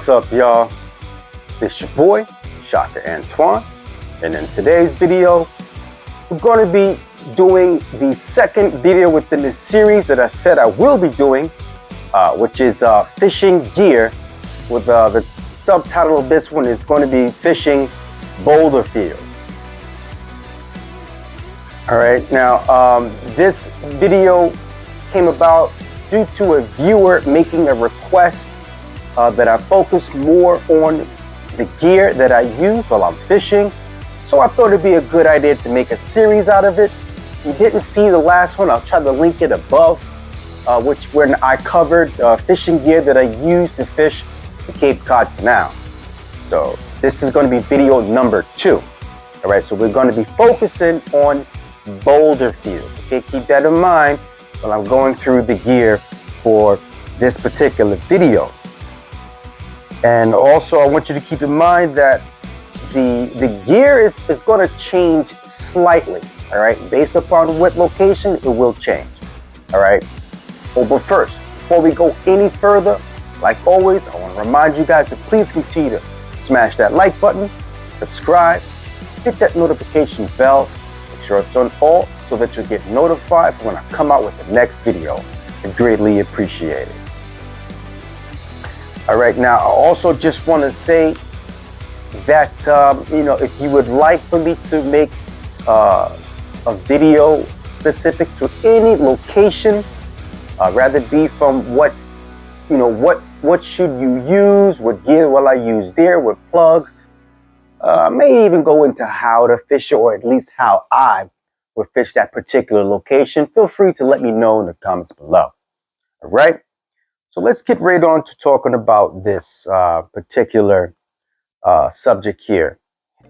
What's up, y'all? It's your boy, Shaka Antoine, and in today's video, we're going to be doing the second video within this series that I said I will be doing, which is fishing gear. With the subtitle of this one is going to be fishing boulder fields. All right, now this video came about due to a viewer making a request that I focus more on the gear that I use while I'm fishing. So I thought it'd be a good idea to make a series out of it. If you didn't see the last one, I'll try to link it above, when I covered fishing gear that I use to fish the Cape Cod Canal. So this is going to be video number 2. All right, so we're going to be focusing on boulder fields. Okay, keep that in mind while I'm going through the gear for this particular video. And also I want you to keep in mind that the gear is going to change slightly. All right, based upon what location, it will change. All right, but first, before we go any further, like always, I want to remind you guys to please continue to smash that like button, subscribe, hit that notification bell, make sure it's on all so that you'll get notified when I come out with the next video. I greatly appreciate it. All right, now I also just want to say that if you would like for me to make a video specific to any location, rather be from what should you use, what gear will I use there, what plugs. I may even go into how to fish it, or at least how I would fish that particular location. Feel free to let me know in the comments below. All right, so let's get right on to talking about this particular subject here.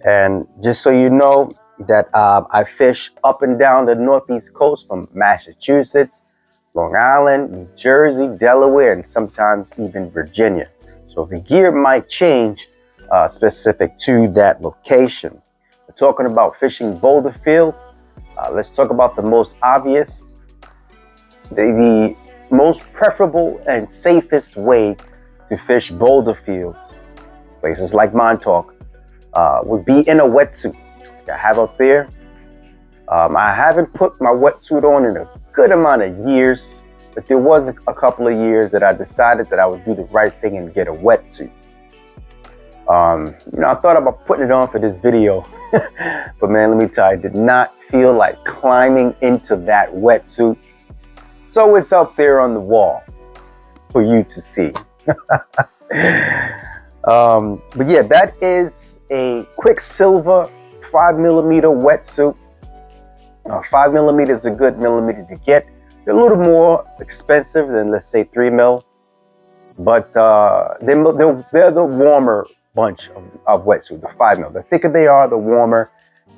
And just so you know that I fish up and down the Northeast coast from Massachusetts, Long Island, New Jersey, Delaware, and sometimes even Virginia. So the gear might change specific to that location. We're talking about fishing boulder fields. Let's talk about the most obvious, the most preferable and safest way to fish boulder fields, places like Montauk, would be in a wetsuit. I have up there. I haven't put my wetsuit on in a good amount of years, but there was a couple of years that I decided that I would do the right thing and get a wetsuit. I thought about putting it on for this video, but man, let me tell you, I did not feel like climbing into that wetsuit. So it's up there on the wall for you to see. But yeah, that is a Quicksilver 5mm wetsuit. 5mm is a good millimeter to get. They're a little more expensive than, let's say, 3mm, but they're the warmer bunch of wetsuit, the 5mm. The thicker they are, the warmer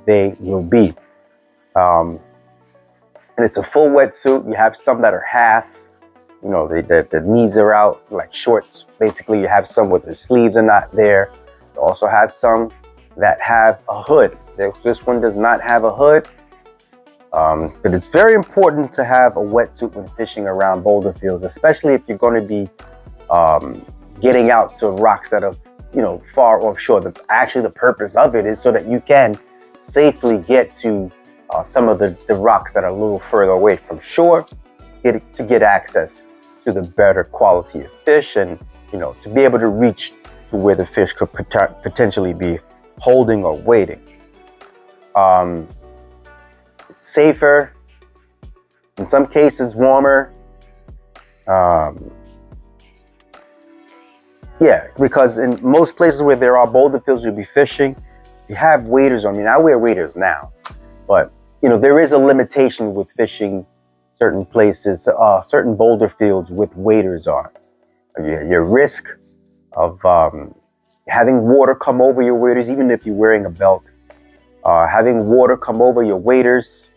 they will be. And it's a full wetsuit. You have some that are half. The knees are out, like shorts. Basically, you have some with the sleeves are not there. You also have some that have a hood. This one does not have a hood. But it's very important to have a wetsuit when fishing around boulder fields, especially if you're going to be getting out to rocks that are, far offshore. Actually, the purpose of it is so that you can safely get to some of the rocks that are a little further away from shore, to get access to the better quality of fish, and to be able to reach to where the fish could potentially be holding or waiting. It's safer, in some cases warmer. Yeah, because in most places where there are boulder fields you'll be fishing, you have waders. I mean, I wear waders now, but there is a limitation with fishing certain places, certain boulder fields with waders on. Your risk of having water come over your waders, even if you're wearing a belt, having water come over your waders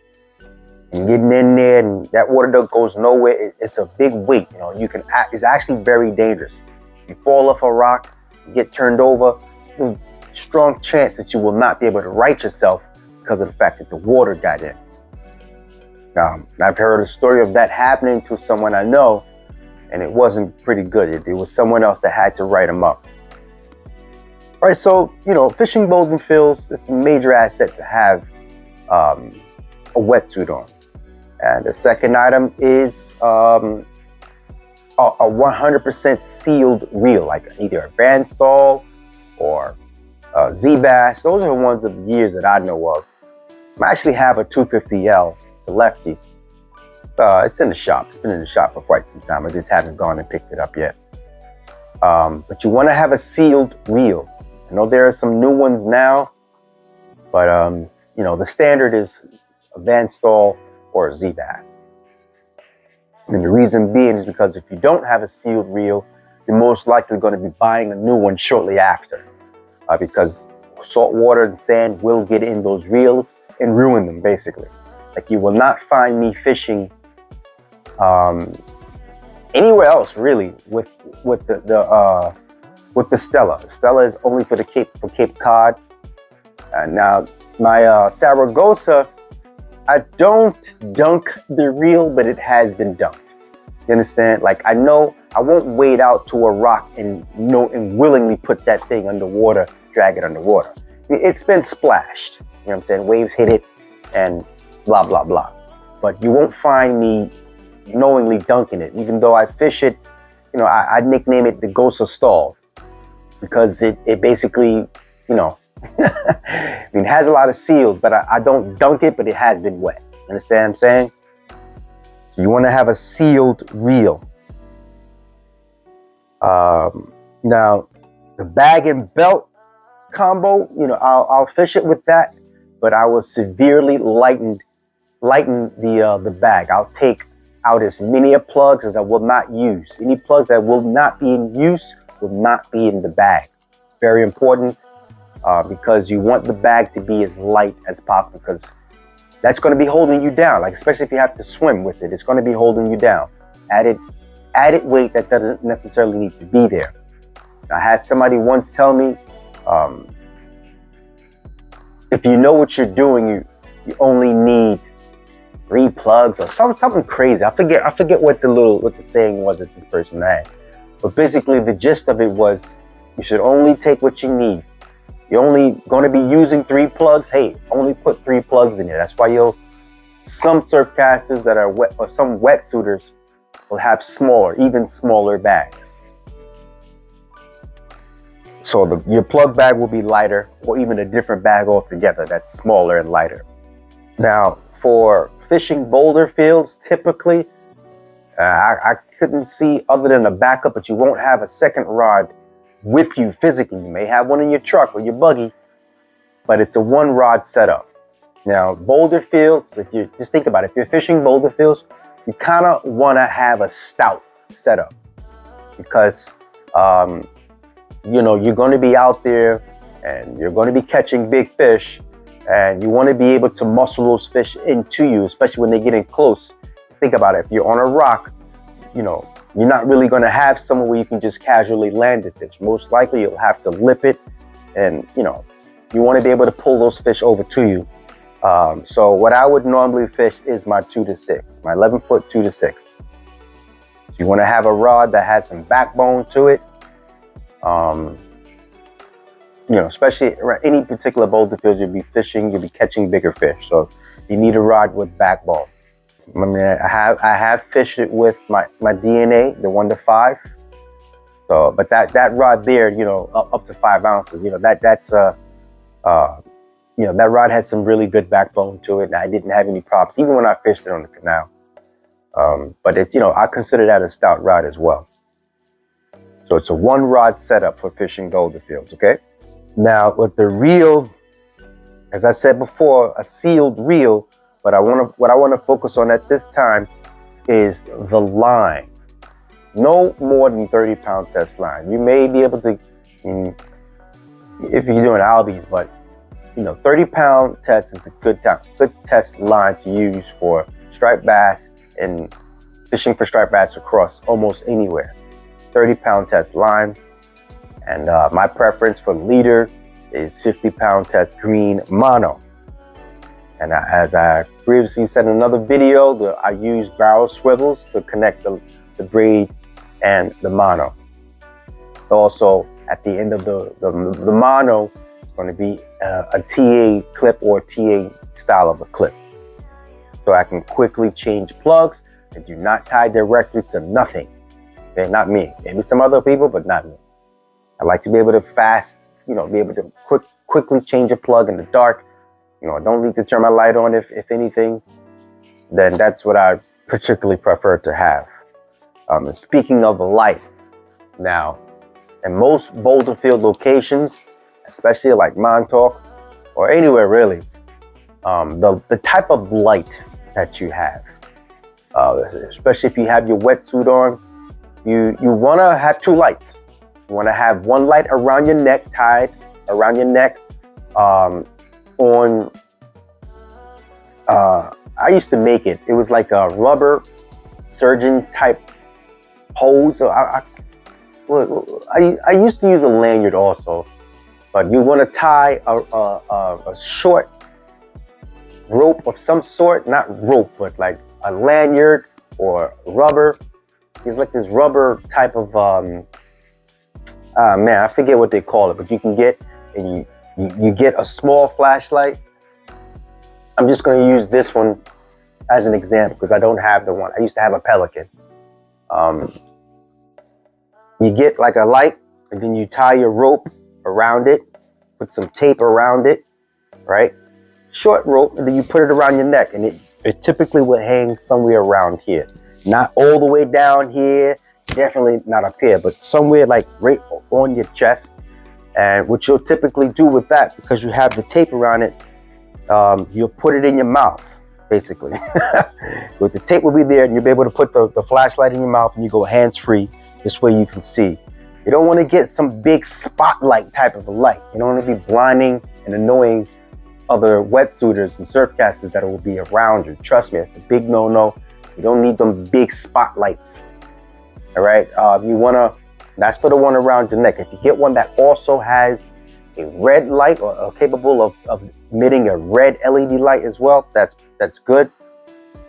and getting in there, and that water goes nowhere. It's a big weight. It's actually very dangerous. If you fall off a rock, you get turned over, there's a strong chance that you will not be able to right yourself because of the fact that the water got in. I've heard a story of that happening to someone I know, and it wasn't pretty good. It was someone else that had to write him up. All right, so, fishing bowls fields, it's a major asset to have a wetsuit on. And the second item is a 100% sealed reel, like either a bandstall or Z-Bass. Those are the ones of the years that I know of. I actually have a 250L, the lefty. It's in the shop. It's been in the shop for quite some time. I just haven't gone and picked it up yet. But you want to have a sealed reel. I know there are some new ones now, but the standard is a bandstall or a Z-Bass. And the reason being is because if you don't have a sealed reel, you're most likely going to be buying a new one shortly after, because salt water and sand will get in those reels and ruin them, basically. Like, you will not find me fishing anywhere else really with the Stella. The Stella is only for Cape Cod. Now my Saragossa, I don't dunk the reel, but it has been dunked. You understand? Like, I know I won't wade out to a rock and willingly put that thing underwater, drag it underwater. It's been splashed. You know what I'm saying? Waves hit it and blah, blah, blah. But you won't find me knowingly dunking it, even though I fish it. I nickname it the Gosa Stall, because it basically, it has a lot of seals, but I don't dunk it, but it has been wet. Understand what I'm saying? So you want to have a sealed reel. Now, the bag and belt combo, I'll fish it with that, but I will severely lighten the bag. I'll take out as many plugs as I will not use. Any plugs that will not be in use will not be in the bag. It's very important, because you want the bag to be as light as possible, because that's going to be holding you down. Like, especially if you have to swim with it, it's going to be holding you down. Added weight that doesn't necessarily need to be there. I had somebody once tell me, if you know what you're doing, you only need 3 plugs or something crazy. I forget what the saying was that this person had. But basically the gist of it was, you should only take what you need. You're only going to be using 3 plugs. Hey, only put 3 plugs in there. That's why some surf casters that are wet, or some wetsuiters, will have even smaller bags. So your plug bag will be lighter, or even a different bag altogether that's smaller and lighter. Now, for fishing boulder fields, typically, I couldn't see other than a backup, but you won't have a second rod with you physically. You may have one in your truck or your buggy, but it's a 1 rod setup. Now, boulder fields, if you just think about it, if you're fishing boulder fields, you kind of want to have a stout setup, because you're going to be out there and you're going to be catching big fish, and you want to be able to muscle those fish into you, especially when they get in close. Think about it. If you're on a rock, you're not really going to have somewhere where you can just casually land the fish. Most likely you'll have to lip it, and you want to be able to pull those fish over to you. So what I would normally fish is my 2 to 6, my 11-foot 2 to 6. So you want to have a rod that has some backbone to it. Especially around any particular boulder field you'll be catching bigger fish. So you need a rod with backbone. I mean, I have fished it with my DNA, the 1 to 5. So, but that rod there, up to 5 ounces, that rod has some really good backbone to it. And I didn't have any problems, even when I fished it on the canal. But it's, I consider that a stout rod as well. So it's a 1 rod setup for fishing boulder fields, okay? Now with the reel, as I said before, a sealed reel, but what I want to focus on at this time is the line. No more than 30-pound test line. You may be able to, if you're doing albies, but 30-pound test is a good test line to use for striped bass and fishing for striped bass across almost anywhere. 30-pound test line, and my preference for leader is 50-pound test green mono. And as I previously said in another video, I use barrel swivels to connect the braid and the mono. Also, at the end of the mono, it's going to be a TA clip or TA style of a clip. So I can quickly change plugs and do not tie directly to nothing. Okay, not me. Maybe some other people, but not me. I like to be able to be able to quickly change a plug in the dark. I don't need to turn my light on if anything. Then that's what I particularly prefer to have. And speaking of light, now, in most boulder field locations, especially like Montauk or anywhere really, the type of light that you have, especially if you have your wetsuit on, you want to have two lights. You want to have one light around your neck, tied around your neck. I used to make it. It was like a rubber surgeon type hose. So I used to use a lanyard also, but you want to tie a short rope of some sort, not rope, but like a lanyard or rubber. It's like this rubber type of man, I forget what they call it, but you can get, and you get a small flashlight. I'm just going to use this one as an example because I don't have the one. I used to have a Pelican. You get like a light, and then you tie your rope around it, put some tape around it, right? Short rope, and then you put it around your neck, and it typically would hang somewhere around here. Not all the way down here, definitely not up here, but somewhere like right on your chest. And what you'll typically do with that, because you have the tape around it, you'll put it in your mouth, basically. With the tape will be there, and you'll be able to put the flashlight in your mouth, and you go hands-free. This way you can see. You don't want to get some big spotlight type of a light. You don't want to be blinding and annoying other wetsuiters and surfcasters that will be around you. Trust me, it's a big no-no. You don't need them big spotlights. All right, that's for the one around your neck. If you get one that also has a red light or capable of emitting a red LED light as well, that's good.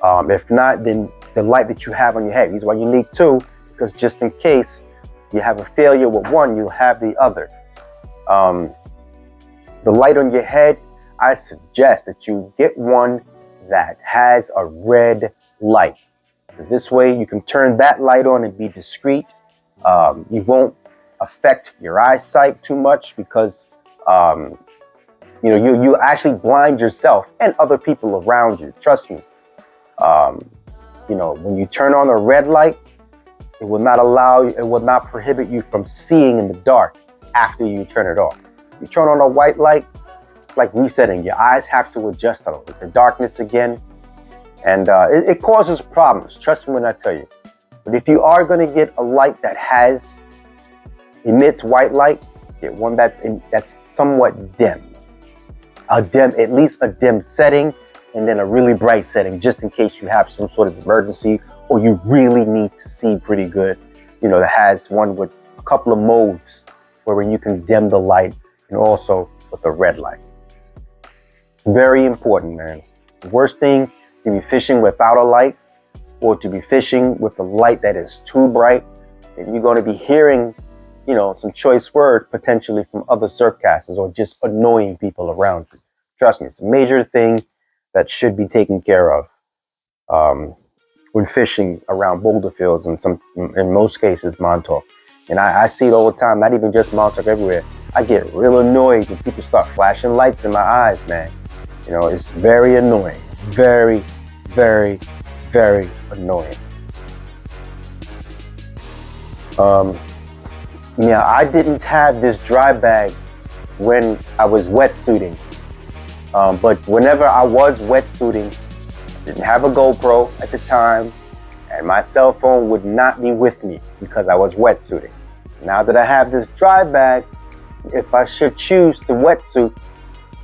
If not, then the light that you have on your head. Reason why you need two, because just in case you have a failure with one, you'll have the other. The light on your head, I suggest that you get one that has a red light, because this way you can turn that light on and be discreet. You won't affect your eyesight too much because you actually blind yourself and other people around you. Trust me. When you turn on a red light, it will not prohibit you from seeing in the dark after you turn it off. You turn on a white light, like resetting. Your eyes have to adjust to the darkness again, and it causes problems. Trust me when I tell you. But if you are going to get a light that emits white light, get one that's somewhat dim. At least a dim setting, and then a really bright setting, just in case you have some sort of emergency or you really need to see pretty good. That has one with a couple of modes wherein you can dim the light, and also with the red light. Very important, man. It's the worst thing to be fishing without a light, or to be fishing with a light that is too bright, and you're going to be hearing, some choice words potentially from other surfcasters or just annoying people around you. Trust me, it's a major thing that should be taken care of when fishing around boulder fields, and in most cases Montauk. And I see it all the time, not even just Montauk, everywhere. I get real annoyed when people start flashing lights in my eyes, man. It's very annoying. Very, very, very annoying. I didn't have this dry bag when I was wetsuiting. But whenever I was wetsuiting, I didn't have a GoPro at the time, and my cell phone would not be with me because I was wetsuiting. Now that I have this dry bag, if I should choose to wetsuit,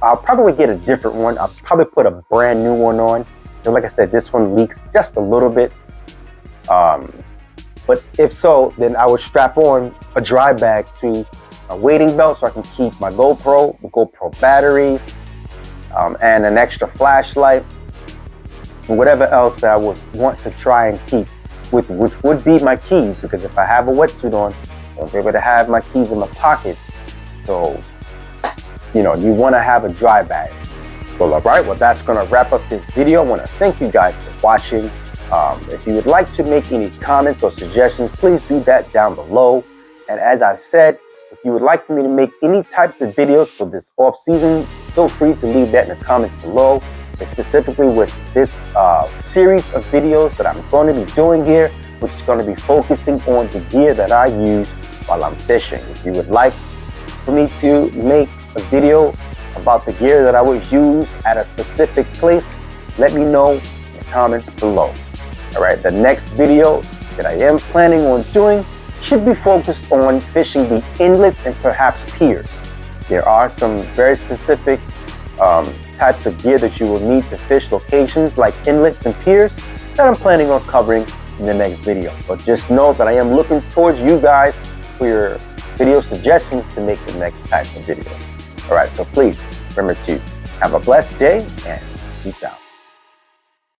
I'll probably get a different one. I'll probably put a brand new one on. And like I said, this one leaks just a little bit. But if so, then I would strap on a dry bag to a wading belt so I can keep my GoPro batteries, and an extra flashlight, and whatever else that I would want to try and keep, which would be my keys, because if I have a wetsuit on, I want to be able to have my keys in my pocket. So, you want to have a dry bag. Well, all right, well, that's going to wrap up this video. I want to thank you guys for watching. If you would like to make any comments or suggestions, please do that down below. And as I said, if you would like for me to make any types of videos for this off season, feel free to leave that in the comments below. And specifically with this series of videos that I'm going to be doing here, which is going to be focusing on the gear that I use while I'm fishing. If you would like for me to make a video about the gear that I would use at a specific place, let me know in the comments below. All right, the next video that I am planning on doing should be focused on fishing the inlets and perhaps piers. There are some very specific types of gear that you will need to fish locations like inlets and piers that I'm planning on covering in the next video. But just know that I am looking towards you guys for your video suggestions to make the next type of video. All right, so please remember to have a blessed day and peace out.